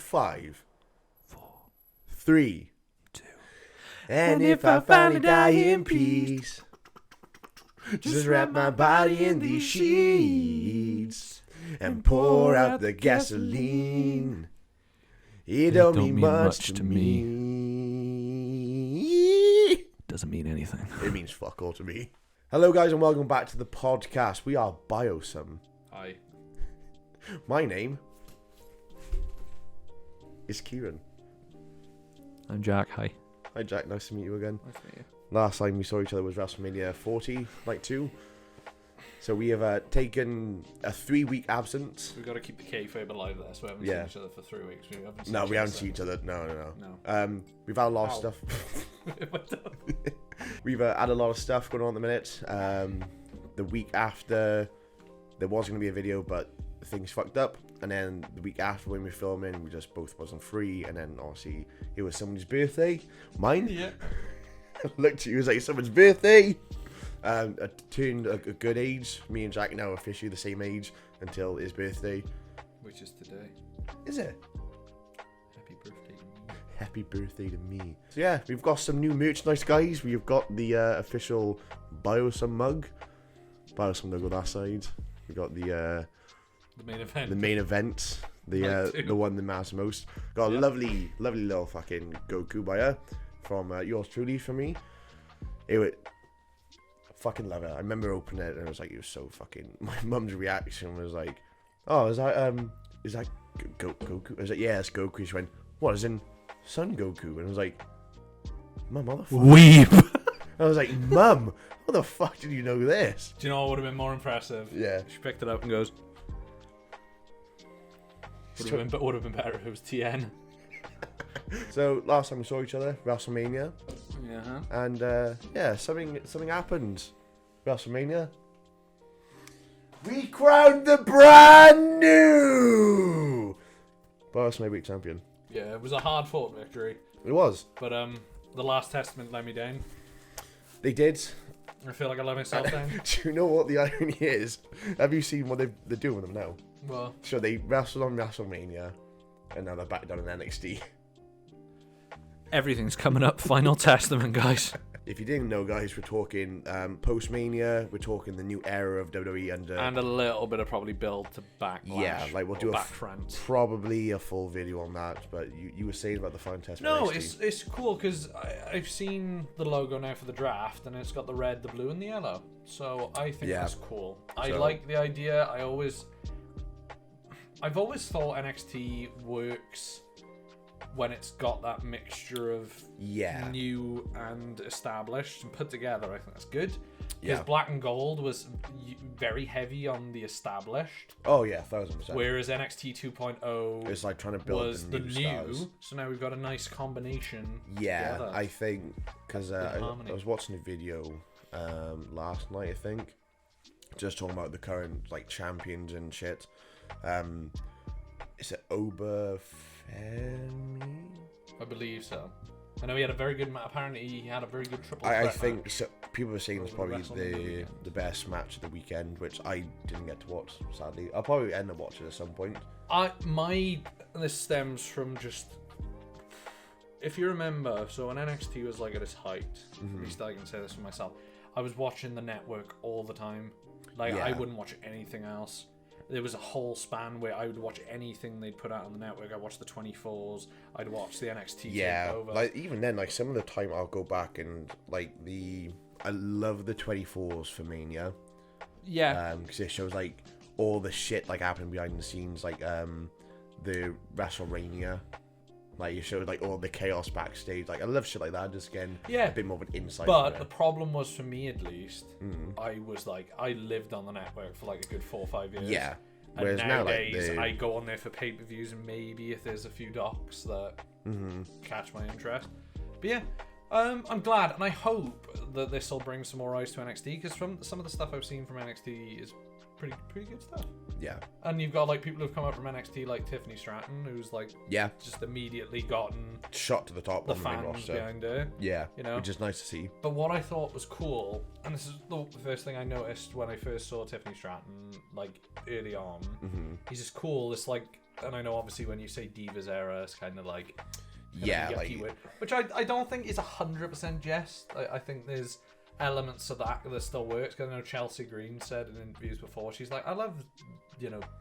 5, 4, 3, 2. And if I finally die in peace, just wrap my body in these sheets and pour out the gasoline. It don't mean much to me. Doesn't mean anything. It means fuck all to me. Hello guys and welcome back to the podcast. We are Biosum. Hi. My name is Kieran. I'm Jack. Hi. Hi Jack, nice to meet you again. Nice to meet you. Last time we saw each other was WrestleMania 40, night 2. So we have taken a 3-week absence. We've got to keep the kayfabe alive there, so we haven't seen each other for 3 weeks. We haven't seen each other. No. No. We've had a lot of stuff. We've had a lot of stuff going on at the minute. The week after, there was going to be a video, but things fucked up. And then the week after, when we were filming, we just both wasn't free. And then obviously, it was somebody's birthday. Mine. Yeah. Looked at you, it was like someone's birthday. I turned a good age. Me and Jack now are officially the same age until his birthday. Which is today. Is it? Happy birthday to me. Happy birthday to me. So yeah, we've got some new merchandise, guys. We've got the official Biosum mug. Biosum logo that side. We got the main event. The main event. The one that matters most. Got a lovely little fucking Goku buyer from yours truly for me. It was fucking love it. I remember opening it and it was so fucking. My mum's reaction was like, "Oh, is that Goku?" I was like, "Yeah, it's Goku." She went, "What? As in Son Goku?" And I was like, "Mum, what the fuck?" Weep. I was like, "Mum, what the fuck did you know this?" Do you know what would have been more impressive? Yeah. She picked it up and goes. Would have been better if it was TN. So last time we saw each other, WrestleMania. Yeah. And something happened. WrestleMania. We crowned the brand new Biosum Heavyweight Champion. Yeah, it was a hard fought victory. It was. But the Last Testament let me down. They did. I feel like I let myself down. Do you know what the irony is? Have you seen what they're doing with them now? Well, So they wrestled on WrestleMania, and now they're back down in NXT. Everything's coming up. Final Testament, guys. If you didn't know, guys, we're talking post-Mania. We're talking the new era of WWE under... and a little bit of probably build to Backlash. Yeah, like we'll do probably a full video on that. But you were saying about the Final Testament. No, NXT. it's cool because I've seen the logo now for the draft, and it's got the red, the blue, and the yellow. So I think that's cool. I like the idea. I've always thought NXT works when it's got that mixture of new and established and put together. I think that's good. Because Black and Gold was very heavy on the established. Oh yeah, 1000%. Whereas NXT 2.0 it's like trying to build was the new. Stars. So now we've got a nice combination. Yeah, together. I think because I was watching a video last night. I think just talking about the current like champions and shit. Is it Oberfemi? I believe so. I know he had a very good match. Apparently, he had a very good triple threat I think match. so, people were saying it's probably the best match of the weekend, which I didn't get to watch, sadly. I'll probably end up watching at some point. This stems from just, if you remember, so when NXT was like at its height, at least I can say this for myself, I was watching the network all the time. Like I wouldn't watch anything else. There was a whole span where I would watch anything they'd put out on the network. I'd watch the 24s. I'd watch the NXT takeover. Like even then, like some of the time I'll go back and like I love the 24s for Mania. Yeah. Because it shows like all the shit like happening behind the scenes, like the WrestleMania. Like you showed like all the chaos backstage. Like I love shit like that. Just getting a bit more of an insight. But the problem was for me at least, I was like I lived on the network for like a good 4 or 5 years. Yeah. And whereas nowadays now, like, I go on there for pay-per-views and maybe if there's a few docs that catch my interest. But yeah, I'm glad and I hope that this will bring some more eyes to NXT because from some of the stuff I've seen from NXT is pretty good stuff. Yeah. And you've got like people who've come up from NXT like Tiffany Stratton, who's like just immediately gotten shot to the top the on the main fans roster. behind her. Yeah. You know, which is nice to see. But what I thought was cool, and this is the first thing I noticed when I first saw Tiffany Stratton, like early on, is just cool. It's like and I know obviously when you say Divas Era, it's kind of like Yeah, yucky like word, which I don't think is 100% jest. I think there's elements of that still works. Because I know Chelsea Green said in interviews before, she's like, I love,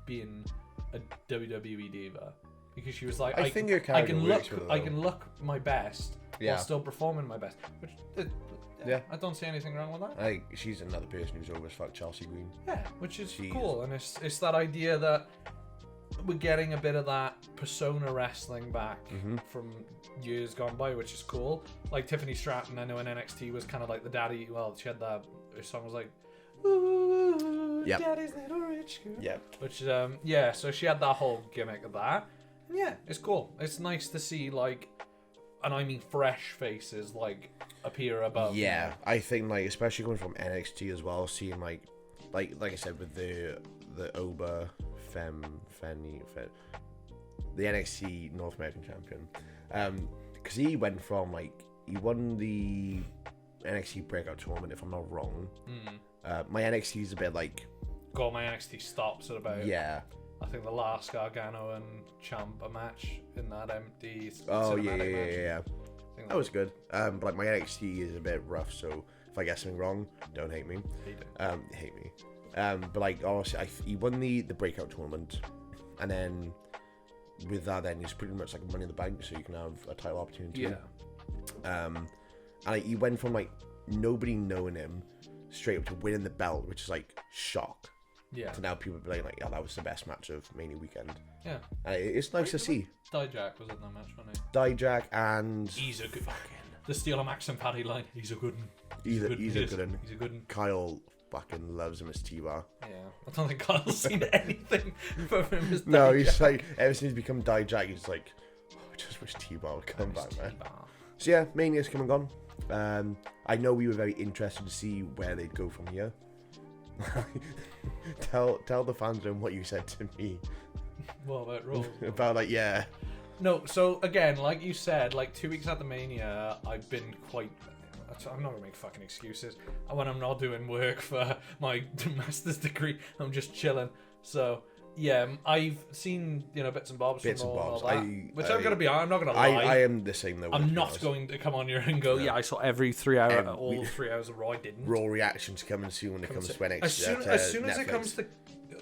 being a WWE diva, because she was like, I think your character works with it, I though. can look my best Yeah. while still performing my best, which Yeah. I don't see anything wrong with that. Like, she's another person who's always fucked Chelsea Green. Yeah, which is Jeez. cool, and it's that idea that we're getting a bit of that persona wrestling back from years gone by, which is cool. Like Tiffany Stratton, I know in NXT was kind of like the daddy. Well, she had that. Her song was like, "Ooh, Yep. Daddy's Little Rich Girl." Yeah. Which so she had that whole gimmick of that. And yeah, it's cool. It's nice to see like, and I mean fresh faces like appear above. Yeah, I think like especially coming from NXT as well, seeing like I said with the Oba the NXT North American champion, because he went from he won the NXT Breakout Tournament if I'm not wrong. My NXT is a bit like God, my NXT stops at about yeah. I think the last Gargano and Ciampa match in that empty Oh cinematic yeah. match. I think That was good. But like my NXT is a bit rough, so if I get something wrong, don't hate me. Hate me. But like obviously, he won the breakout tournament, and then with that, then he's pretty much like Money in the Bank, so you can have a title opportunity. Yeah. And like, he went from like nobody knowing him straight up to winning the belt, which is like shock. Yeah. To now people be like, "Oh, that was the best match of Mania weekend." Yeah. And it's nice to see. Dijak was in that match, wasn't Dijak and he? He's a good the Steel Max and Paddy line. He's a good one. he's a good one. He's a good one. Kyle fucking loves him as T-Bar. Yeah. I don't think Kyle's seen anything from him as No, Dijak. he's like, ever since he's become Dijak, he's like, oh, I just wish T-Bar would come back, man. T-Bar. So yeah, Mania's come and gone. I know we were very interested to see where they'd go from here. tell the fans what you said to me What about Raw? about like yeah. No, so again, like you said, like 2 weeks after Mania, I've been quite. I'm not gonna make fucking excuses. When I'm not doing work for my master's degree, I'm just chilling. So yeah, I've seen bits and bobs Bits from and Raw bobs. and all that, which I'm gonna be. I'm not gonna lie. I am the same though. I'm not going to come on here and go. Yeah, I saw every 3 hour, all 3 hours of Raw. I didn't. Raw reactions coming soon when it comes to NXT. As soon as it comes to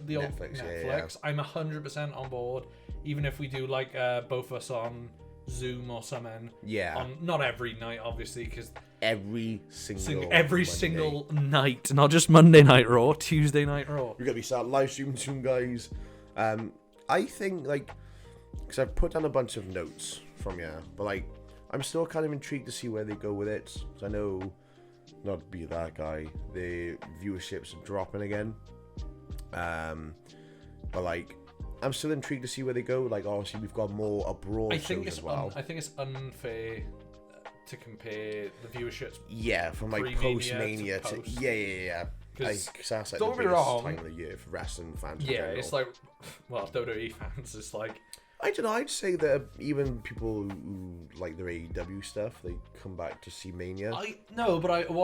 the old Netflix, Netflix, yeah. I'm 100% on board. Even if we do like both of us on Zoom or something. Yeah. On not every night, obviously, because every single single night, not just Monday Night Raw, Tuesday Night Raw. We're gonna be start live streaming soon, guys. I think because I've put down a bunch of notes from but I'm still kind of intrigued to see where they go with it. Because I know, not to be that guy, the viewerships are dropping again. But I'm still intrigued to see where they go. Obviously we've got more abroad shows as well. I think it's unfair to compare the viewerships. Yeah, from pre-Mania post Mania to post. Yeah. Because that's don't the get me biggest wrong. time of the year for wrestling fans. in Yeah, general. it's like, well, WWE fans, it's like. I don't know. I'd say that even people who like their AEW stuff, they come back to see Mania. What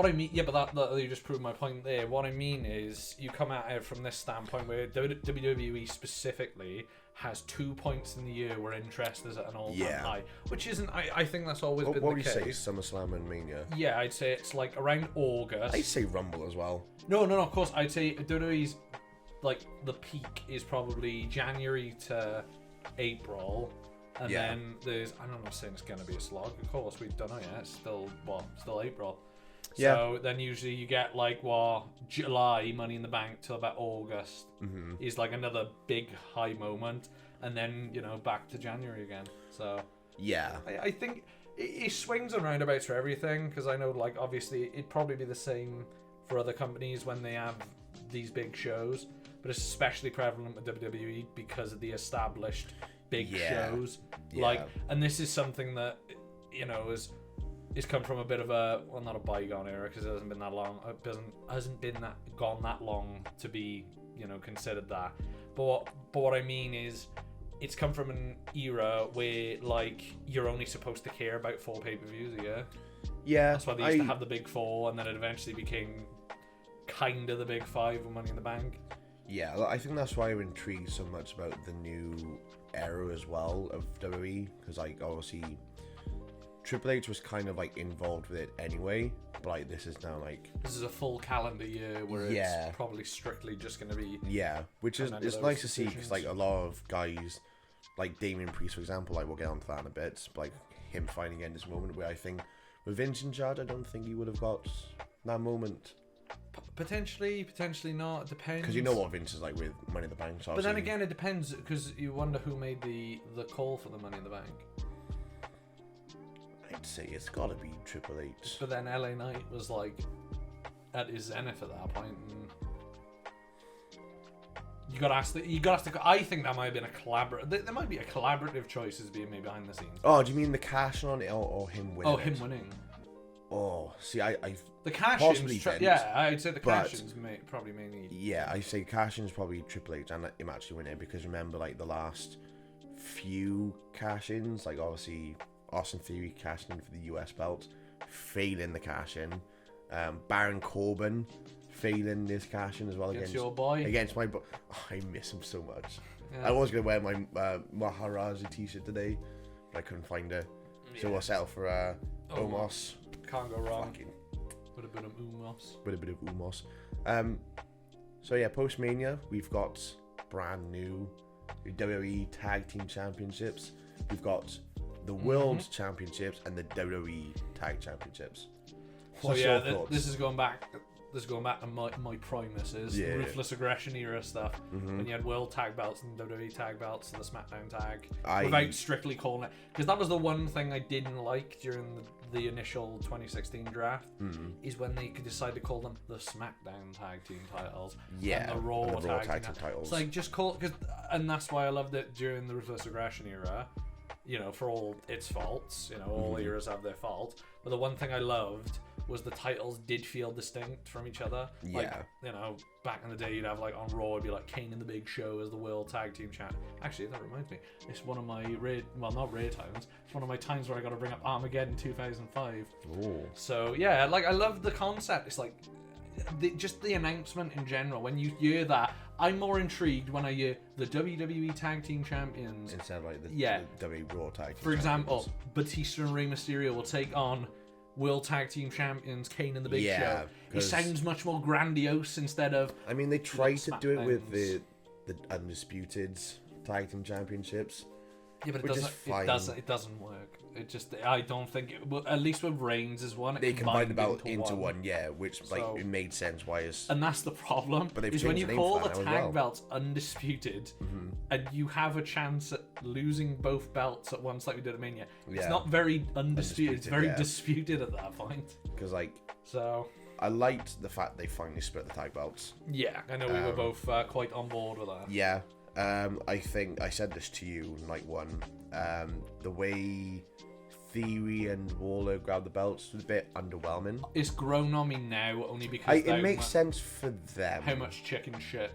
I mean, but that you just proved my point there. What I mean is, you come at it from this standpoint where WWE specifically has 2 points in the year where interest is at an all-time high, which isn't. I think that's always been what the would you case. say, SummerSlam and Mania? Yeah, I'd say it's like around August. I'd say Rumble as well. No, of course, I'd say WWE's the peak is probably January to April, and then there's. I'm not saying it's gonna be a slog. Of course, we don't know yet. It's still April. Yeah. So then usually you get July Money in the Bank till about August is another big high moment, and then back to January again. So yeah, I think it swings and roundabouts for everything, because I know obviously it'd probably be the same for other companies when they have these big shows, but it's especially prevalent with WWE because of the established big shows. And this is something that is come from a bit of a not a bygone era, because it hasn't been that long. It hasn't been gone that long to be considered that. But what I mean is, it's come from an era where you're only supposed to care about 4 pay-per-views a year. Yeah, That's why they used to have the big 4, and then it eventually became kind of the big 5 with Money in the Bank. Yeah, I think that's why I'm intrigued so much about the new era as well of WWE, because like obviously Triple H was kind of like involved with it anyway, but like this is now like This is a full calendar year where it's probably strictly just going to be which is it's nice to see, because like a lot of guys like Damian Priest, for example, like we'll get onto that in a bit, but like him finding in this moment where I think with Vince in charge, I don't think he would have got that moment. Potentially not. It depends. Because you know what Vince is like with Money in the Bank. So but then again, it depends, because you wonder who made the call for the Money in the Bank. I'd say it's got to be Triple H. But then LA Knight was like at his zenith at that point, and you got to ask. I think that might have been a collaborative. There might be a collaborative choices being made behind the scenes. Oh, do you mean the cash on it, or him winning? Oh, him winning. Oh, see, I the cash-ins, I'd say the cash-ins probably mainly. Yeah, I say cash-ins probably Triple H and him actually winning, because remember, like the last few cash-ins, like obviously Austin Theory cashed in for the US belt, failing the cash-in. Baron Corbin failing this cash-in as well Against your boy. Against my boy. Oh, I miss him so much. Yeah. I was gonna wear my Maharaja t-shirt today, but I couldn't find it. So we'll settle for Omos. Can't go wrong. Fucking With a bit of Umos. with a bit of Umos. So yeah, post Mania, we've got brand new WWE Tag Team Championships. We've got the World Championships and the WWE Tag Championships. What's your thoughts? This is going back. This is going back to my primuses, ruthless aggression era stuff. When you had World Tag Belts and WWE Tag Belts and the SmackDown Tag, without strictly calling it, because that was the one thing I didn't like during the initial 2016 draft, is when they could decide to call them the SmackDown Tag Team titles, and the Raw Tag Team titles. It's like, just call it, and that's why I loved it during the ruthless aggression era. You know, for all its faults, you know, all eras have their faults. But the one thing I loved was the titles did feel distinct from each other. Yeah. Like, you know, back in the day, you'd have like on Raw, it'd be like Kane and the Big Show as the World Tag Team Champ. Actually, that reminds me, it's one of my not rare times. It's one of my times where I got to bring up Armageddon 2005. Ooh. So yeah, like I love the concept. It's like just the announcement in general. When you hear that, I'm more intrigued when I hear the WWE Tag Team Champions Instead of like the WWE Raw Tag Team For example, Batista and Rey Mysterio will take on World Tag Team Champions Kane and the Big Show. It sounds much more grandiose instead of. I mean, they tried to do it with the Undisputed Tag Team Championships. Yeah, but it doesn't work. It just, I don't think it, well, at least with Reigns is one. They combined the belt into one, which like it made sense why is. And that's the problem. But is when you call the tag belts undisputed, and you have a chance at losing both belts at once, like we did at Mania. It's not very undisputed. It's very disputed at that point. Because I liked the fact they finally split the tag belts. Yeah, I know we were both quite on board with that. Yeah. I think I said this to you night one. The way Theory and Waller grabbed the belts was a bit underwhelming. It's grown on me now only because it makes sense for them. How much chicken shit,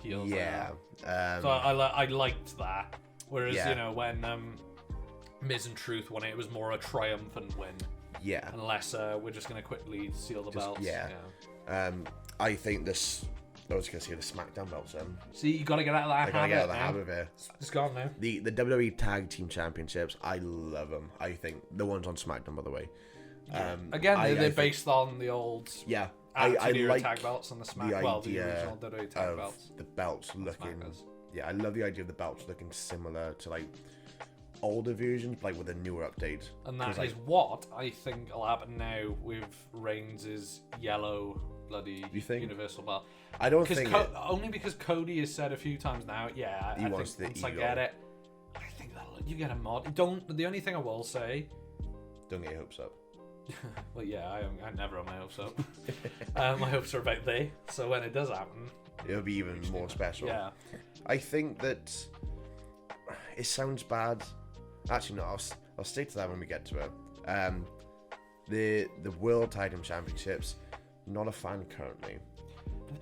heels. Yeah. So I liked that. Whereas when Miz and Truth won it was more a triumphant win. Yeah. Unless we're just gonna quickly seal the belts. Yeah. I think this. I was going to say the SmackDown belts then. See, you got to get out of that habit. I got to get out of the habit of it. It's gone now. The WWE Tag Team Championships, I love them. I think the ones on SmackDown, by the way. Again, they're based on the old I like tag belts and the original WWE tag belts. The belts looking... Yeah, I love the idea of the belts looking similar to like older versions, like with a newer update. And that is what I think will happen now with Reigns' yellow bloody Universal belt. I don't think only because Cody has said a few times now. Yeah, I think once I get it, I think you get a mod. The only thing I will say, don't get your hopes up. Well, yeah, I never have my hopes up. My hopes are about they. So when it does happen, it'll be even more special. Yeah, I think that it sounds bad. Actually, no. I'll stick to that when we get to it. The World Tag Team Championships. Not a fan currently.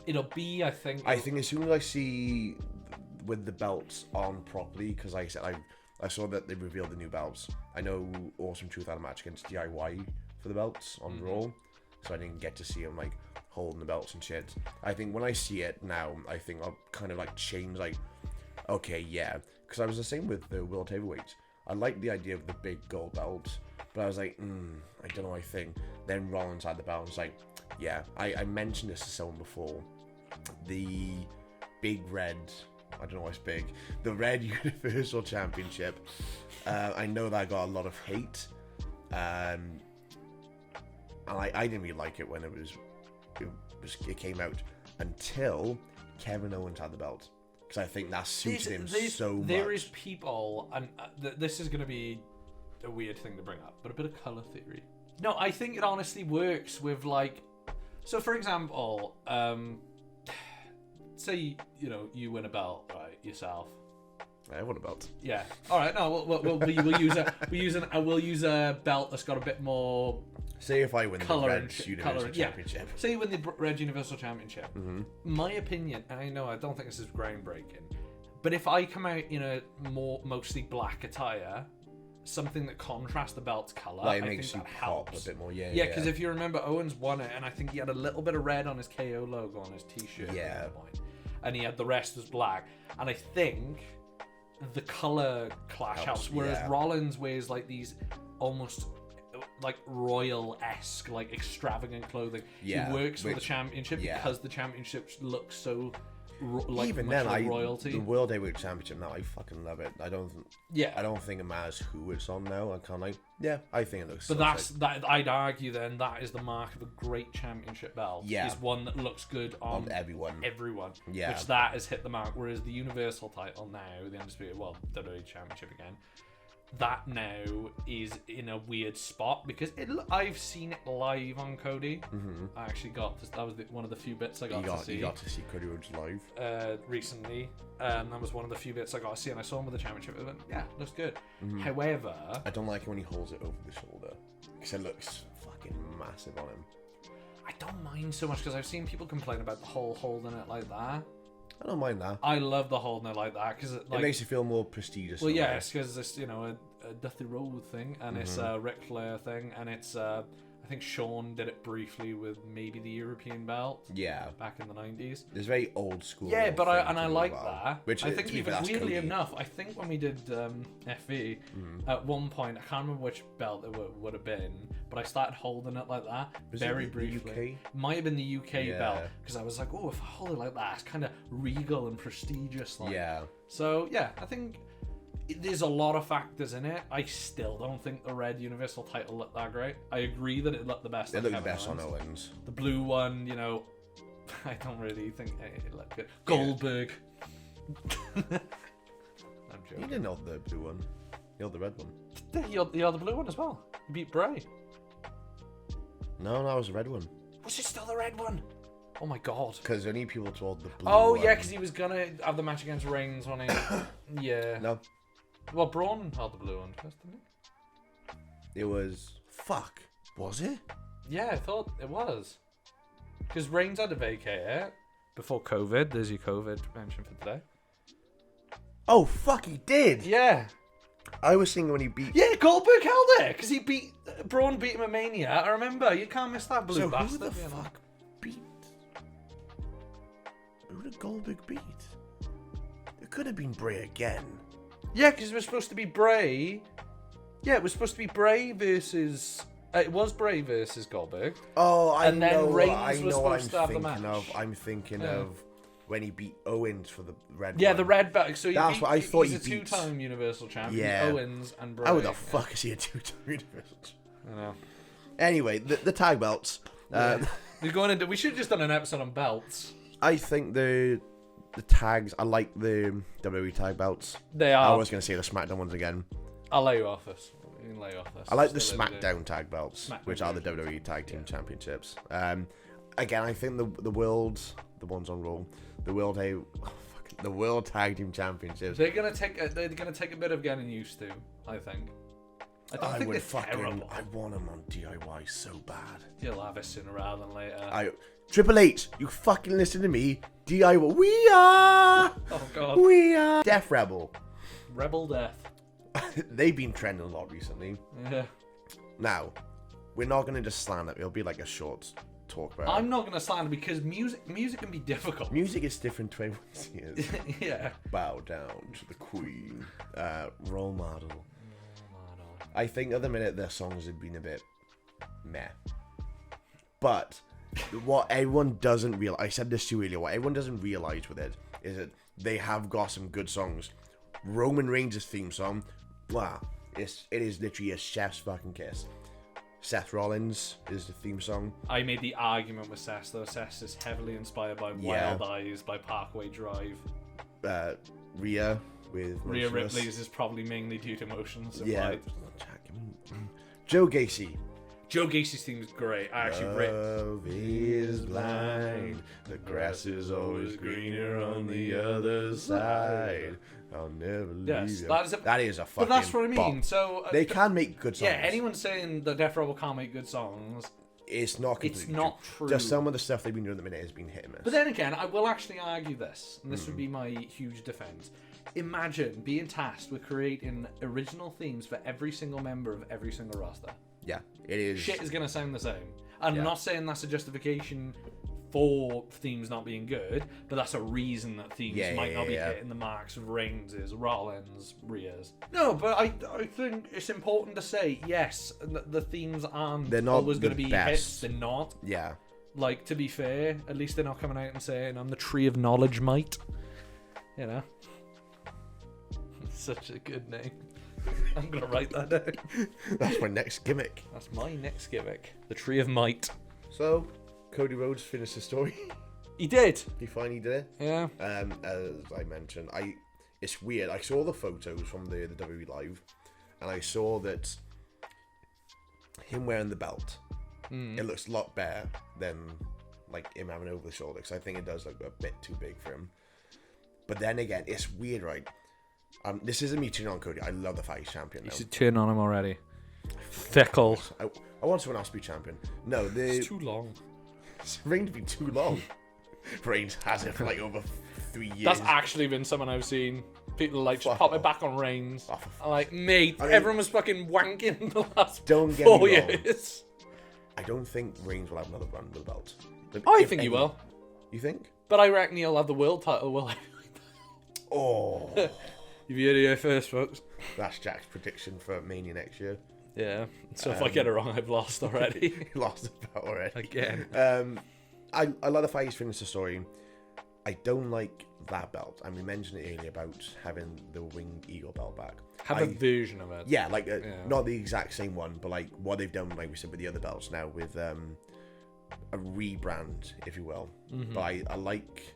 It'll be, I think as soon as I see with the belts on properly, because like I said, I saw that they revealed the new belts. I know Awesome Truth had a match against DIY for the belts on Raw, so I didn't get to see them like holding the belts and shit. I think when I see it now, I think I'll kind of like change, like, okay, yeah. Because I was the same with the World Heavyweights. I liked the idea of the big gold belts, but I was like, I don't know, I think. Then Rollins had the belt, and was like, yeah. I mentioned this to someone before. The big red, I don't know why it's big, the red Universal Championship. I know that got a lot of hate. And I didn't really like it when it came out until Kevin Owens had the belt, because I think that suited him so much. There is people, and this is going to be a weird thing to bring up, but a bit of color theory. No, I think it honestly works with, like, so for example, say you win a belt, right, yourself. I won a belt. Yeah. All right. No, we'll use a belt that's got a bit more. Say if I win the Red Universal Championship. Yeah. Say you win the Red Universal Championship. Mm-hmm. My opinion, and I know I don't think this is groundbreaking, but if I come out in a mostly black attire, something that contrasts the belt's color, like, I makes think you that pop helps a bit more. Yeah. Yeah, because if you remember, Owens won it, and I think he had a little bit of red on his KO logo on his T-shirt. Yeah. At that point, and he had the rest was black, and I think the color clash helps. Whereas Rollins wears like these almost like royal-esque, like extravagant clothing. Yeah, he works for the championship because the championship looks so like even much then, like royalty. The World Heavyweight Championship now, I fucking love it. I don't think it matters who it's on now. I kind of like, I think it looks. But that I'd argue then that is the mark of a great championship belt. Yeah, is one that looks good on everyone. Yeah, which that has hit the mark. Whereas the Universal title now, the Undisputed WWE Championship again, that now is in a weird spot because I've seen it live on Cody. Mm-hmm. I actually got to, that was one of the few bits I got to see. You got to see Cody Rhodes live recently. That was one of the few bits I got to see, and I saw him with the championship. I went, looks good. Mm-hmm. However, I don't like it when he holds it over the shoulder because it looks fucking massive on him. I don't mind so much because I've seen people complain about the whole holding it like that. I don't mind that. I love the holding it like that because it makes you feel more prestigious. Well, yeah, it's because it's a Dusty Rhodes thing, and it's a Ric Flair thing, and it's I think Shawn did it briefly with maybe the European belt. Yeah, back in the 90s. It's very old school. Yeah, but I like that. Which I think even weirdly enough, I think when we did FV at one point, I can't remember which belt it would have been, but I started holding it like that very briefly. Might have been the UK belt because I was like, oh, if I hold it like that, it's kind of regal and prestigious. Like. Yeah. So yeah, I think. There's a lot of factors in it. I still don't think the red Universal title looked that great. I agree that it looked the best. It looked the best on Owens. The blue one, I don't really think it looked good. Goldberg. I'm joking. You didn't know the blue one. You held the red one. You held the blue one as well. You beat Bray. No, that was the red one. Was it still the red one? Oh my god. Because only people told the blue one. Yeah, because he was going to have the match against Reigns on it. Yeah. No. Well, Braun held the blue one first, didn't he? It was... Fuck. Was it? Yeah, I thought it was. Because Reigns had to vacate it before COVID. There's your COVID mention for today. Oh, fuck, he did! Yeah. I was thinking when he beat... Yeah, Goldberg held it! Because he beat... Braun beat him at Mania. I remember. You can't miss that blue bastard. Who the fuck beat... Who did Goldberg beat? It could have been Bray again. Yeah, because it was supposed to be Bray. Yeah, it was supposed to be Bray versus... it was Bray versus Goldberg. Oh, I know what I'm thinking of when he beat Owens for the red one. Yeah, the red belt. So that's what I thought he beat. He's a two-time Universal Champion. Yeah. Owens and Bray. How the fuck is he a two-time Universal Champion? I know. Anyway, the tag belts. We're going into... We should have just done an episode on belts. I think the tags, I like the WWE tag belts. They are. I was going to say the SmackDown ones again. I'll lay you off this. You can lay off this. I like the SmackDown tag belts, which are the WWE Tag Team Championships. Again, I think the ones on Raw, the World Tag Team Championships. They're gonna take a bit of getting used to. I think. I think they're terrible. I want them on DIY so bad. You'll have it sooner rather than later. Triple H, you fucking listen to me. DIY. We are. Oh god. We are. Death Rebel. Rebel Death. They've been trending a lot recently. Yeah. Now, we're not going to just slam it. It'll be like a short talk about. I'm not gonna slander because music can be difficult. Music is different to everyone's ears. Yeah. Bow down to the queen. Role model. I think at the minute their songs have been a bit meh. But what everyone doesn't realize, I said this to you earlier, what everyone doesn't realize with it is that they have got some good songs. Roman Reigns' theme song, wow, it is literally a chef's fucking kiss. Seth Rollins is the theme song. I made the argument with Seth, though. Seth is heavily inspired by Wild Eyes, by Parkway Drive. Rhea with Rhea Ripley's is probably mainly due to emotions. Yeah. Joe Gacy. Joe Gacy's theme is great. I actually Love is blind. The grass is always greener on the other side. I'll never leave you. That is a fucking But that's what I mean. bop. So they can make good songs. Yeah, anyone saying that Death Row can't make good songs, it's not completely it's not true. Just some of the stuff they've been doing at the minute has been hit and miss. But then again, I will actually argue this, and this would be my huge defense. Imagine being tasked with creating original themes for every single member of every single roster. Yeah, it is. Shit is going to sound the same. I'm not saying that's a justification for themes not being good, but that's a reason that themes might not be hitting the marks of Reigns', Rollins', Rhea's. No, but I think it's important to say, yes, the themes they're not always going to be best. hits. They're not. Yeah. Like, to be fair, at least they're not coming out and saying, I'm the Tree of Knowledge, mate. You know? Such a good name. I'm going to write that down. That's my next gimmick. That's my next gimmick. The Tree of Might. So, Cody Rhodes finished his story. He did. He finally did it. Yeah. As I mentioned, it's weird. I saw the photos from the WWE Live, and I saw that him wearing the belt, it looks a lot better than like him having it over the shoulder, because I think it does look a bit too big for him. But then again, it's weird, right? This isn't me turning on Cody. I love the fact he's champion now. You should turn on him already. Fickle. I want someone else to be champion. No, It's too long. Reigns to be too long. Reigns has it for like over 3 years. That's actually been someone I've seen. People like just pop it back on Reigns. I'm like, mate, I mean, everyone was fucking wanking the last don't get 4 me wrong. years. I don't think Reigns will have another run with the belt. I think he will. You think? But I reckon he'll have the world title, will he? Oh. You've heard it here first, folks. That's Jack's prediction for Mania next year. Yeah. So if I get it wrong, I've lost already. He lost the belt already. Again. I like the fact he's finished the story. I don't like that belt. And we mentioned it earlier about having the Winged Eagle belt back. Have a version of it. Yeah, like not the exact same one, but like what they've done, like we said, with the other belts now, with a rebrand, if you will. But I like,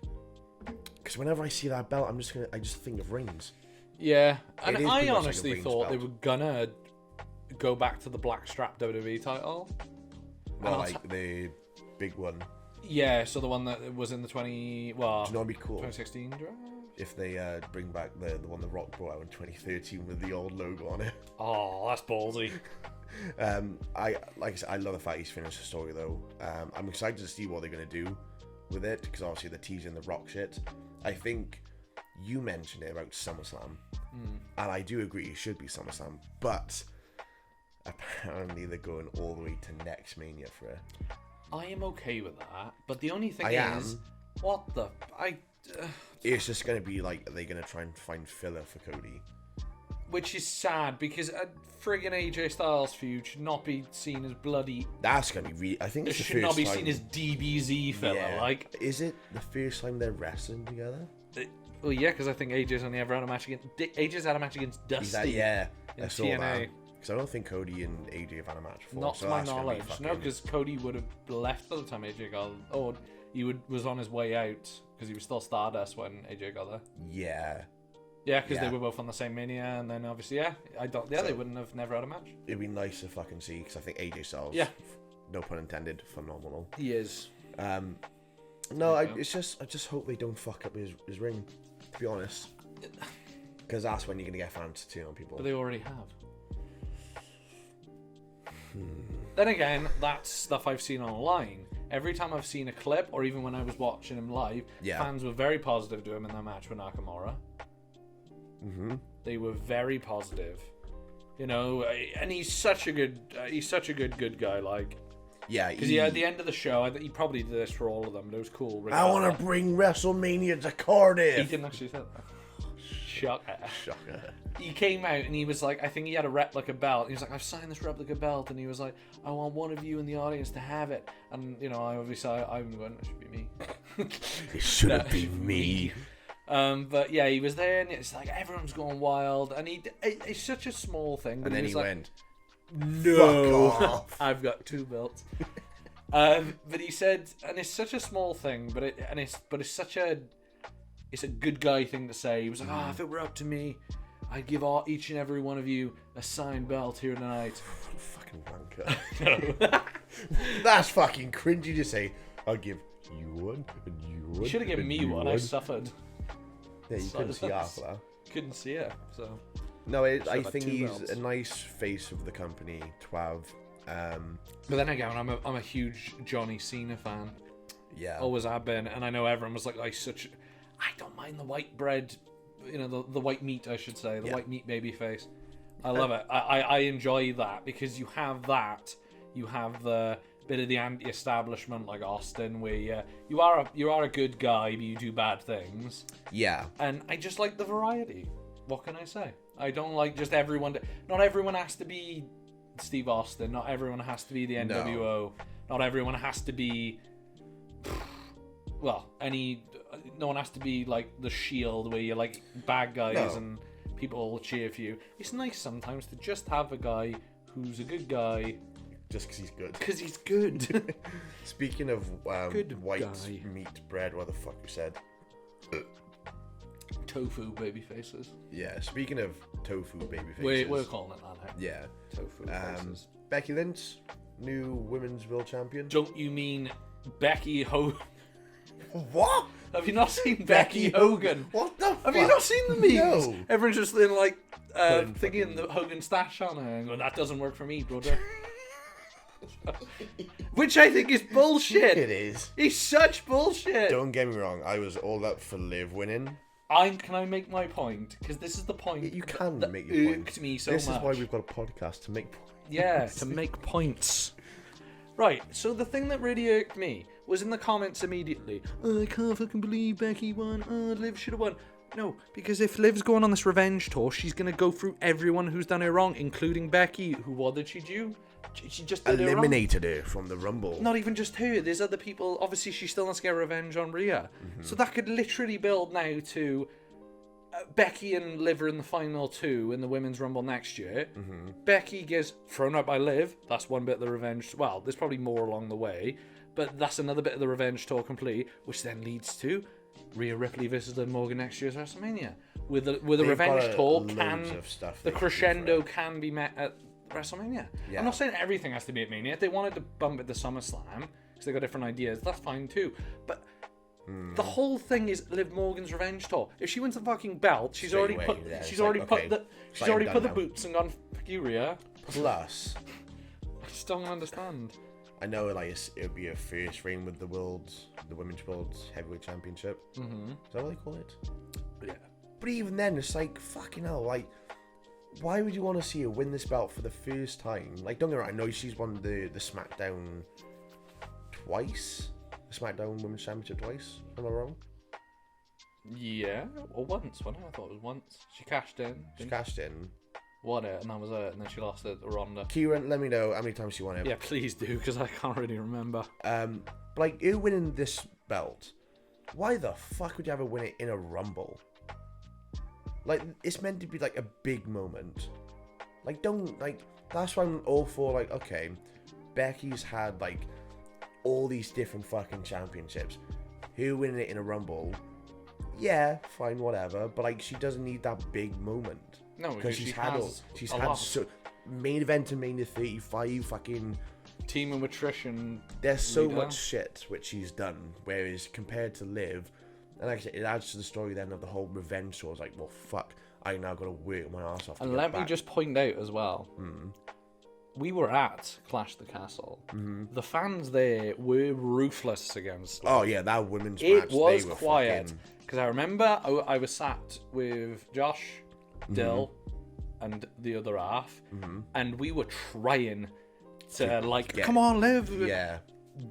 because whenever I see that belt, I just think of Reigns. Yeah, and I like honestly thought they were gonna go back to the black strap WWE title. Well, like the big one. Yeah, so the one that was in the 2016 draft. If they bring back the one the Rock brought out in 2013 with the old logo on it. Oh, that's ballsy. Like I said, I love the fact he's finished the story though. I'm excited to see what they're gonna do with it, because obviously they're teasing the Rock shit. I think you mentioned it about SummerSlam, and I do agree it should be SummerSlam, but apparently they're going all the way to next Mania for it. I am okay with that, but the only thing is, what the it's just going to be like, are they going to try and find filler for Cody? Which is sad, because a friggin' AJ Styles feud should not be seen as bloody. That's going to be really. I think it it's the should first not be time... seen as DBZ filler. Yeah. Like, is it the first time they're wrestling together? Well, yeah, because I think AJ's only ever had a match against. AJ's had a match against Dusty. Yeah, in I saw TNA. that. Because I don't think Cody and AJ have had a match before. Not to my knowledge. No, because Cody would have left by the time AJ got. Or he was on his way out, because he was still Stardust when AJ got there. Yeah. Yeah, because they were both on the same Mania, and then obviously, they wouldn't have never had a match. It'd be nice to fucking see, because I think AJ Styles, no pun intended, phenomenal. He is. No, I just hope they don't fuck up his ring, to be honest. Because that's when you're gonna get fans to turn on people. But they already have. Then again, that's stuff I've seen online. Every time I've seen a clip, or even when I was watching him live, fans were very positive to him in that match with Nakamura. They were very positive, you know. And he's such a good guy. Like, Yeah, Because at the end of the show, I think he probably did this for all of them, but it was cool. I want to bring WrestleMania to Cardiff. He didn't actually say that. Shocker. Shocker. He came out and he was like, I think he had a replica belt. He was like, I've signed this replica belt, and he was like, I want one of you in the audience to have it. And I'm going, it should be me. It shouldn't be me. But yeah, he was there, and it's like everyone's going wild, and it's such a small thing. But And then he like, went, no, fuck off. I've got 2 belts. But he said, and it's such a small thing, but it's such a good guy thing to say. He was like, if it were up to me, I'd give each and every one of you a signed belt here tonight. Fucking wanker. That's fucking cringy to say. I'll give you one, and you one. You should have given me one. I suffered. Yeah, you couldn't see half of that. Couldn't see it, so. No, I Should've had think 2 he's belts. a nice face of the company to have. But then again, I'm a huge Johnny Cena fan. Yeah. Always have been, and I know everyone was like, I don't mind the white bread, the white meat, I should say, the white meat baby face. I love it. I enjoy that because you have that. You have the bit of the anti-establishment like Austin, where you are a good guy, but you do bad things. Yeah. And I just like the variety. What can I say? I don't like just everyone. Not everyone has to be Steve Austin. Not everyone has to be the NWO. No. Not everyone has to be. Well, no one has to be like the Shield, where you're like bad guys and people will cheer for you. It's nice sometimes to just have a guy who's a good guy. Just because he's good. Because he's good. Speaking of Good white guy. meat bread, what the fuck you said? Tofu baby faces. Yeah, speaking of tofu baby faces. We're calling it that now. Yeah. Tofu faces. Becky Lynch, new women's world champion. Don't you mean Becky Hogan? What? Have you not seen Becky Hogan? What the fuck? Have you not seen the memes? No. Everyone's just in like Putting thinking the Hogan stash on her and going, that doesn't work for me, brother. Which I think is bullshit. It is. It's such bullshit. Don't get me wrong, I was all up for Liv winning. Can I make my point? Because this is the point. You can that make your point. irked me so This much. is why we've got a podcast to make points. Yeah, to make points. Right, so the thing that really irked me was in the comments immediately. Oh, I can't fucking believe Becky won. Oh, Liv should have won. No, because if Liv's going on this revenge tour, she's going to go through everyone who's done her wrong, including Becky. What did she do? She just did Eliminated her from the Rumble. Not even just her. There's other people. Obviously, she still wants to get revenge on Rhea. So that could literally build now to Becky and Liv are in the final 2 in the Women's Rumble next year. Becky gets thrown out by Liv. That's one bit of the revenge. Well, there's probably more along the way. But that's another bit of the revenge tour complete, which then leads to Rhea Ripley versus Liv Morgan next year's WrestleMania. With a revenge tour, the crescendo can be met at WrestleMania. Yeah. I'm not saying everything has to be at Mania. If they wanted to bump it to SummerSlam, because they got different ideas, that's fine too. But the whole thing is Liv Morgan's revenge tour. If she wins the fucking belt, she's Straight already away, put yeah, she's it's already like, put okay, the it's she's like already I'm put the done now. boots and gone fuck you, Rhea. Plus, I just don't understand. I know like it would be a first reign with the women's world's heavyweight championship. Is that what they call it? Yeah. But even then, it's like fucking hell. Like, why would you want to see her win this belt for the first time? Like, don't get me wrong. I know she's won the SmackDown twice. The SmackDown Women's Championship twice. Am I wrong? Yeah, or once. I thought it was once. She cashed in. She cashed in. Won it, and that was it. And then she lost it to Ronda. Kieran, let me know how many times she won it. Yeah, please do, because I can't really remember. Like, her winning this belt, why the fuck would you ever win it in a Rumble? Like, it's meant to be, like, a big moment. Like, don't, like, that's why I'm all for, like, okay, Becky's had, like, all these different fucking championships. Her winning it in a Rumble, yeah, fine, whatever, but, like, she doesn't need that big moment. No, because she's had so main event and Mania 35 fucking team and attrition. there's so much shit which she's done, whereas compared to Liv, and like I said, it adds to the story then of the whole revenge tour. It's like, well, fuck, I now gotta work my ass off to And get let back. me just point out as well, we were at Clash the Castle. The fans there were ruthless against Oh yeah, that women's it match, was they were quiet fucking- because I remember I was sat with Josh, Dill, and the other half, and we were trying come on, live. Yeah.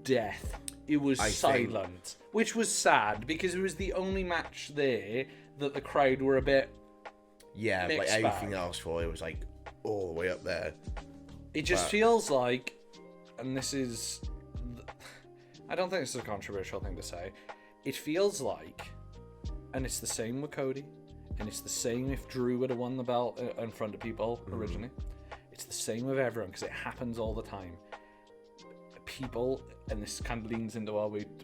Death. It was silent, which was sad because it was the only match there that the crowd were a bit. Yeah, like everything else for it was like all the way up there. It just feels like, and this is, I don't think this is a controversial thing to say. It feels like, and it's the same with Cody, and it's the same if Drew would have won the belt in front of people originally. It's the same with everyone because it happens all the time. People, and this kind of leans into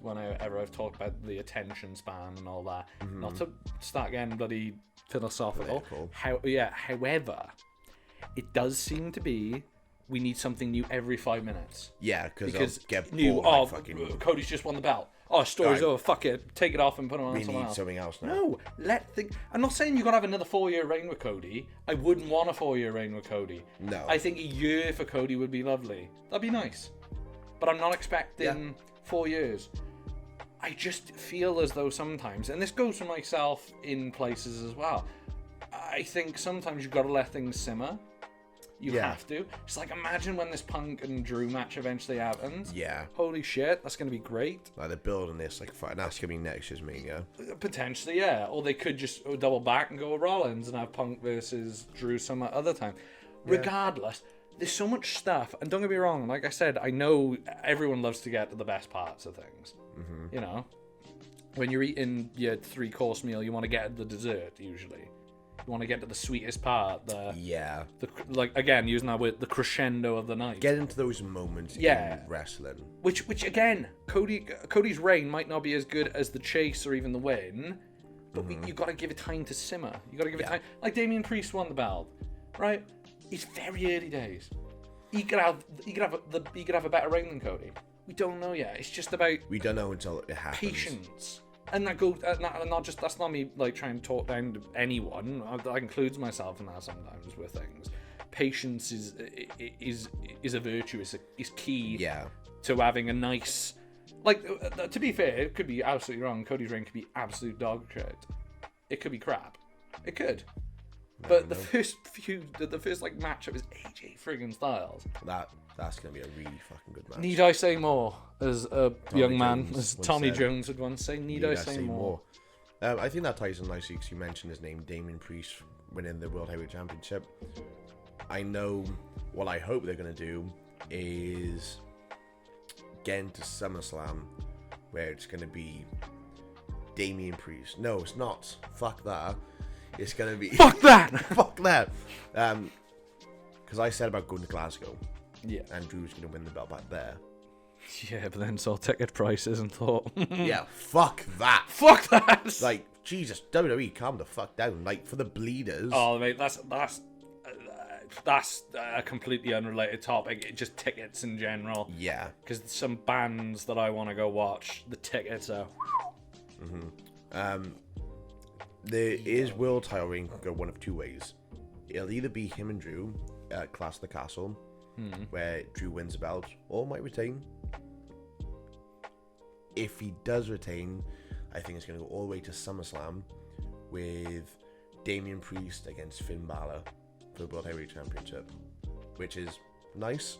whenever I've talked about the attention span and all that. Not to start getting bloody philosophical. However, it does seem to be we need something new every 5 minutes. Yeah, because get new. Bored Cody's just won the belt. Oh, story's over. Fuck it. Take it off and put it on someone else. We need something else now. No, I'm not saying you got to have another 4-year reign with Cody. I wouldn't want a 4-year reign with Cody. No. I think a year for Cody would be lovely. That'd be nice. But I'm not expecting 4 years. I just feel as though sometimes, and this goes for myself in places as well, I think sometimes you've got to let things simmer. You have to. It's like, imagine when this Punk and Drew match eventually happens. Yeah. Holy shit, that's going to be great. Like, they're building this, like, and that's going to be next year's Mania. Potentially, yeah. Or they could just double back and go with Rollins and have Punk versus Drew some other time. Yeah. Regardless, there's so much stuff. And don't get me wrong, like I said, I know everyone loves to get to the best parts of things. You know? When you're eating your 3-course meal, you want to get at the dessert, usually. You want to get to the sweetest part. Again, using that word, the crescendo of the night. Get into those moments in wrestling. Which again, Cody's reign might not be as good as the chase or even the win, but you got to give it time to simmer. You got to give it time. Like Damian Priest won the belt, right? It's very early days. He could have a better reign than Cody. We don't know yet. It's just about we don't know until it happens. Patience. And that goes not just, that's not me like trying to talk down to anyone. That includes myself in that sometimes with things. Patience is a virtue. Is key. Yeah. To having a nice, like, to be fair, it could be absolutely wrong. Cody's reign could be absolute dog shit. It could be crap. It could. But the first like matchup is AJ friggin' Styles. That's gonna be a really fucking good match. Need I say more? As a young man, as Tommy Jones would once say, need I say more? I think that ties in nicely because you mentioned his name, Damian Priest, winning the World Heavyweight Championship. I know what I hope they're gonna do is get into SummerSlam, where it's gonna be Damian Priest. No, it's not. Fuck that. It's gonna be fuck that. Fuck that. Because I said about going to Glasgow. Yeah. And Drew's gonna win the belt back there. Yeah, but then saw ticket prices and thought, yeah, fuck that. Fuck that. Like, Jesus, WWE, calm the fuck down. Like, for the bleeders. Oh, mate, that's a completely unrelated topic. Just tickets in general. Yeah. Because some bands that I want to go watch, the tickets are. There is world title reign can go one of two ways. It'll either be him and Drew at Clash of the Castle, where Drew wins the belt, or might retain. If he does retain, I think it's going to go all the way to SummerSlam with Damian Priest against Finn Balor for the World Heavyweight Championship, which is nice.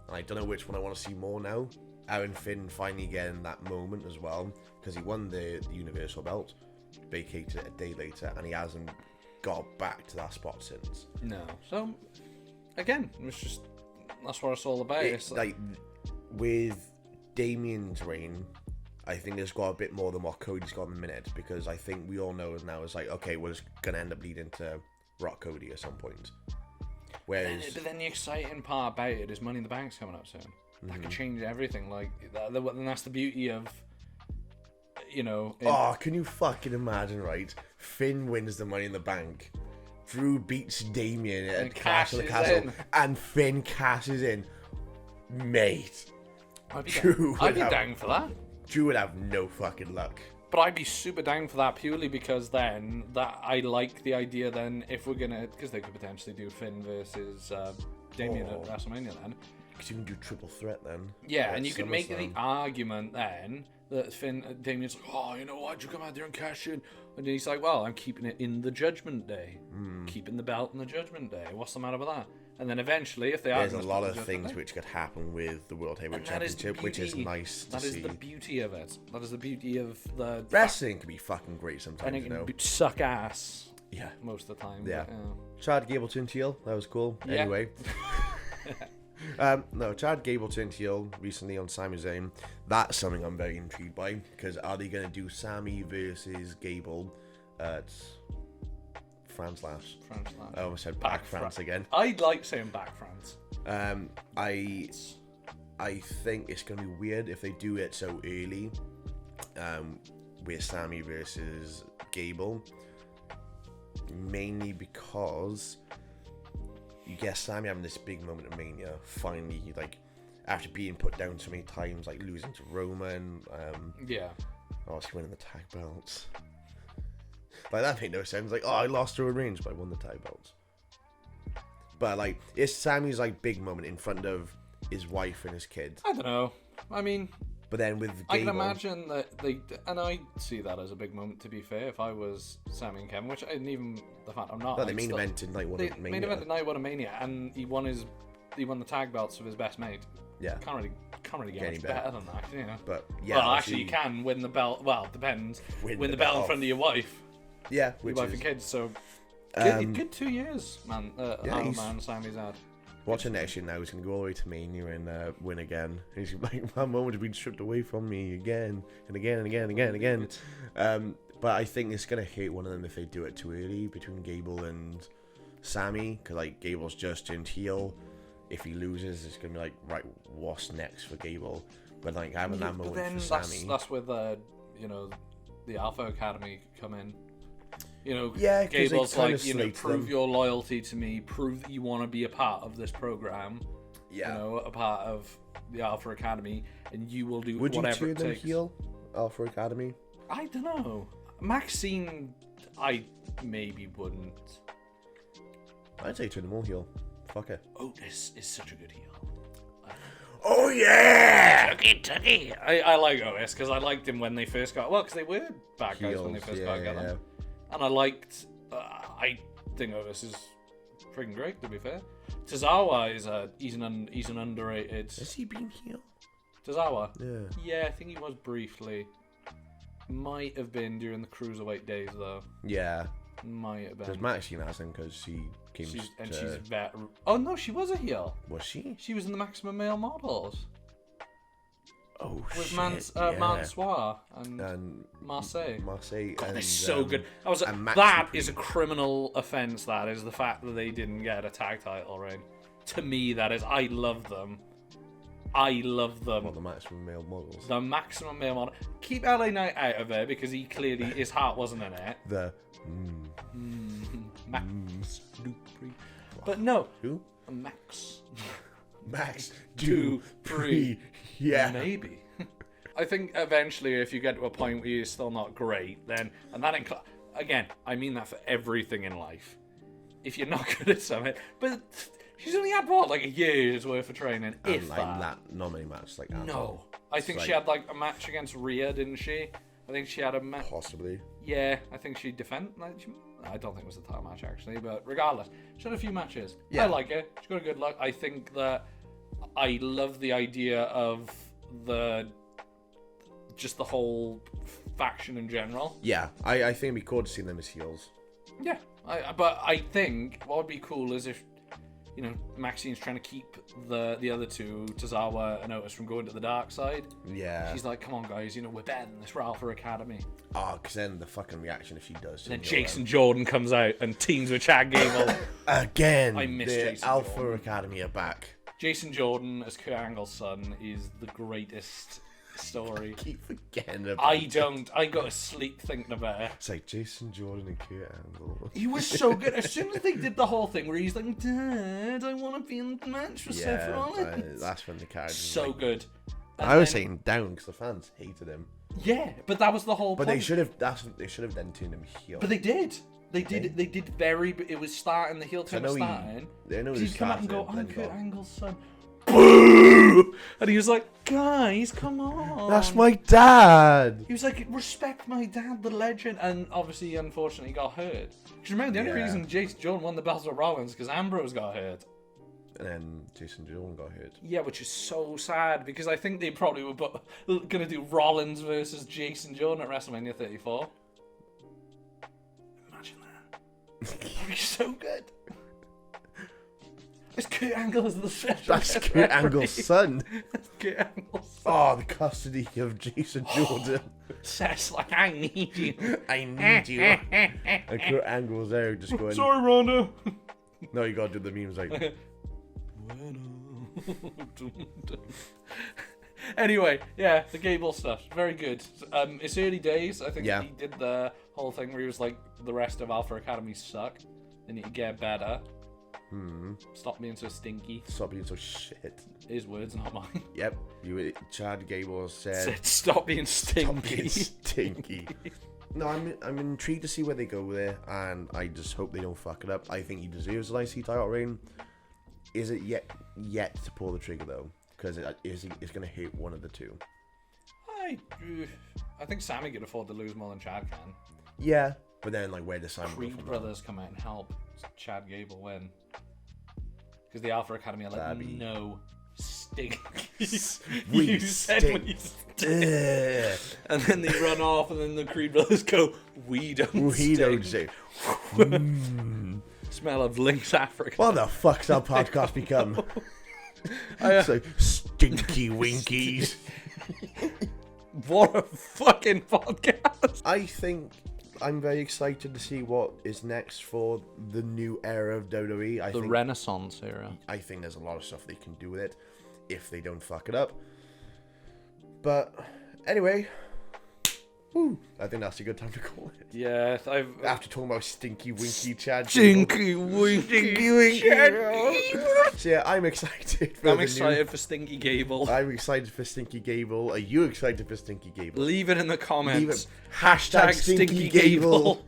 And I don't know which one I want to see more now. Aaron Finn finally getting that moment as well, because he won the Universal belt, vacated it a day later, and he hasn't got back to that spot since. No. So, again, that's what it's all about. It's like with Damian's reign, I think there's got a bit more than what Cody's got in the minute, because I think we all know now it's like, okay, we're just going to end up leading to Rock Cody at some point. Whereas, but then the exciting part about it is Money in the Bank's coming up soon. That could change everything. Like, and that's the beauty of, you know. Can you fucking imagine, right? Finn wins the Money in the Bank. Drew beats Damian at Clash of the Castle, and Finn cashes in. Mate. I'd be down for that. Drew would have no fucking luck. But I'd be super down for that purely because then I like the idea then if we're gonna, because they could potentially do Finn versus Damian at WrestleMania then. Because you can do triple threat then. Yeah, and you can make the argument then that Damian's like, oh, you know, why'd you come out there and cash in? And he's like, well, I'm keeping it in the Judgment Day. Keeping the belt in the Judgment Day. What's the matter with that? And then eventually, if they are, there's a lot of things which could happen with the World Heavyweight Championship, which is nice to see. That is the beauty of it. That is the beauty of the wrestling. Can be fucking great sometimes, and it you know. can suck ass. Yeah, most of the time. Yeah. But, Chad Gable turned heel. That was cool. Yeah. Anyway. No, Chad Gable turned heel recently on Sami Zayn. That's something I'm very intrigued by, because are they going to do Sami versus Gable at France Lash? I almost said back France again. I like saying back France. I think it's going to be weird if they do it so early, with Sami versus Gable, mainly because you get Sami having this big moment of Mania, finally, like, after being put down so many times, like losing to Roman, obviously winning the tag belts. Like, that made no sense. Like, oh, I lost to a range, but I won the tag belts. But, like, it's Sami's, like, big moment in front of his wife and his kid. I don't know. I mean... But then with Gable... I can imagine that they... And I see that as a big moment, to be fair, if I was Sami and Kevin, which I didn't even... The fact I'm not... But they main event in Night 1 of Mania. Main event in Night 1 of Mania, and he won the tag belts of his best mate. Yeah. Can't really get much better than that, you know. But, yeah... Well, actually, you can win the belt... Well, depends. Win the belt in front of your wife. Yeah, your wife and kids, so... Good 2 years, man. Sami's had. Watching next year now, he's going to go all the way to Mania and win again. He's like, my moment has been stripped away from me again and again and again and again and again. But I think it's going to hate one of them if they do it too early between Gable and Sami, because like Gable's just turned heel. If he loses, it's going to be like, right, what's next for Gable? But like having that moment for Sami, that's where the Alpha Academy come in. You know, yeah, Gable's like, you know, prove your loyalty to me, prove that you want to be a part of this program. Yeah. You know, a part of the Alpha Academy, and you will do whatever it takes. Would you turn them heel, Alpha Academy? I don't know. Maxine, I maybe wouldn't. I'd say turn them all heel. Fuck it. Otis is such a good heel. Oh yeah! Tuggy. I like Otis because I liked him when they first got... Well, because they were bad guys when they first got together. Yeah. And I liked... I think Otis is freaking great, to be fair. Tozawa is he's an underrated... Has he been heel? Tozawa? Yeah. Yeah, I think he was briefly. Might have been during the Cruiserweight days, though. Yeah. Might have been. Because Maxine hasn't, because she came she's veteran. Oh, no, she was a heel. Was she? She was in the Maximum Male Models. Oh, with shit, Mansoir and Marseille. God, they're so good. That is a criminal offence, that is the fact that they didn't get a tag title reign. To me, that is. I love them. What, the Maximum Male Models? The Maximum Male Model. Keep LA Knight out of there because he clearly, his heart wasn't in it. Max Dupree. But no. Who? Max Dupree. Yeah. Maybe. I think eventually if you get to a point where you're still not great, then, and that again, I mean that for everything in life. If you're not good at something, but she's only had what, like a year's worth of training, and if like that. Not many matches like that. No. I think she had like a match against Rhea, didn't she? I think she had a match. Possibly. Yeah, I think she defended. I don't think it was a title match actually, but regardless, she had a few matches. Yeah. I like her. She's got a good look. I think that I love the idea of the whole faction in general. Yeah, I think it'd be cool to see them as heels. Yeah, but I think what would be cool is if, you know, Maxine's trying to keep the other two, Tozawa and Otis, from going to the dark side. Yeah. She's like, come on, guys, you know, we're better than this. We're Alpha Academy. Oh, because then the fucking reaction if she does. And then Jason Jordan comes out and teams with Chad Gable. Again, I miss the Jason Alpha Jordan. Academy are back. Jason Jordan as Kurt Angle's son is the greatest story. I keep forgetting about I got to sleep thinking about it. It's like Jason Jordan and Kurt Angle. He was so good. As soon as they did the whole thing where he's like, Dad, I want to be in the match with Seth Rollins. That's when the character so good. And I was saying down because the fans hated him. Yeah, but that was the whole point. But they should have then turned him heel. But they did. They did very. It was starting. The heel turn was starting. They know he'd come out and go, I'm Kurt Angle's son. And he was like, guys, come on. That's my dad. He was like, respect my dad, the legend. And obviously, unfortunately, got hurt. Because remember, the only reason Jason Jordan won the belts with Rollins because Ambrose got hurt. and then Jason Jordan got hurt. Yeah, which is so sad because I think they probably were going to do Rollins versus Jason Jordan at WrestleMania 34. Imagine that. That'd be so good. It's Kurt Angle as the special That's Kurt Angle's son. That's Kurt Angle's son. Oh, the custody of Jason Jordan. Seth's like, I need you. I need you. And Kurt Angle's there just going, Sorry, Ronda. no, you gotta do the memes like... Anyway, yeah, the Gable stuff, very good. It's early days. I think Yeah. he did the whole thing where he was like, the rest of Alpha Academy suck. They need to get better. Stop being so stinky. Stop being so shit. His words, not mine. Yep, Chad Gable said... Stop being stinky. Stop being stinky. No, I'm intrigued to see where they go with it, and I just hope they don't fuck it up. I think he deserves an IC title reign. Is it yet to pull the trigger though? Because it's going to hit one of the two. I think Sammy can afford to lose more than Chad can. Yeah, but then like where does Simon go Creed from brothers come out and help Chad Gable win. Because the Alpha Academy are like, That'd be- no, stink. We you said stink. we stink. And then they run off, and then the Creed brothers go, we don't We stink. don't say. Smell of Lynx Africa. What the fuck's our podcast become? So stinky winkies. What a fucking podcast. I think I'm very excited to see what is next for the new era of WWE. I The think Renaissance era. I think there's a lot of stuff they can do with it if they don't fuck it up. But anyway, I think that's a good time to call it. Yeah, After talking about stinky winky Chad. Stinky winky. So yeah, I'm excited for I'm excited for Stinky Gable. I'm excited for Stinky Gable. Are you excited for Stinky Gable? Leave it in the comments. Leave it. Hashtag Stinky Gable.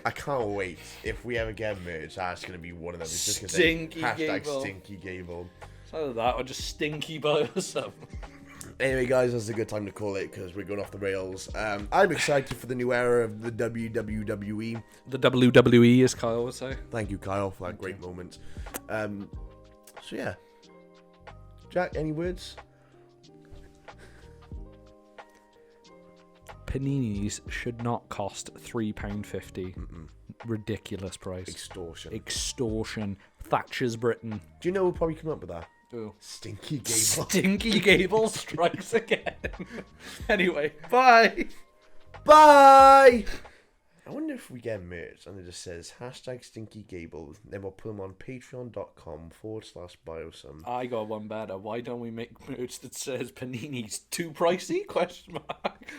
I can't wait. If we ever get merch, that's going to be one of them. It's just gonna Stinky say, hashtag Gable. Stinky Gable. It's either that or just Stinky by yourself. Anyway, guys, that's a good time to call it because we're going off the rails. I'm excited for the new era of the WWE. The WWE, as Kyle would say. Thank you, Kyle, for that great moment. So yeah, Jack, any words? Paninis should not cost £3.50. Ridiculous price. Extortion. Thatcher's Britain. Do you know we'll probably come up with that? Ooh. Stinky Gable. Stinky Gable strikes again. Anyway, bye. Bye! I wonder if we get merch and it just says hashtag Stinky Gable. Then we'll put them on patreon.com/biosum. I got one better. Why don't we make merch that says Panini's too pricey? Question mark.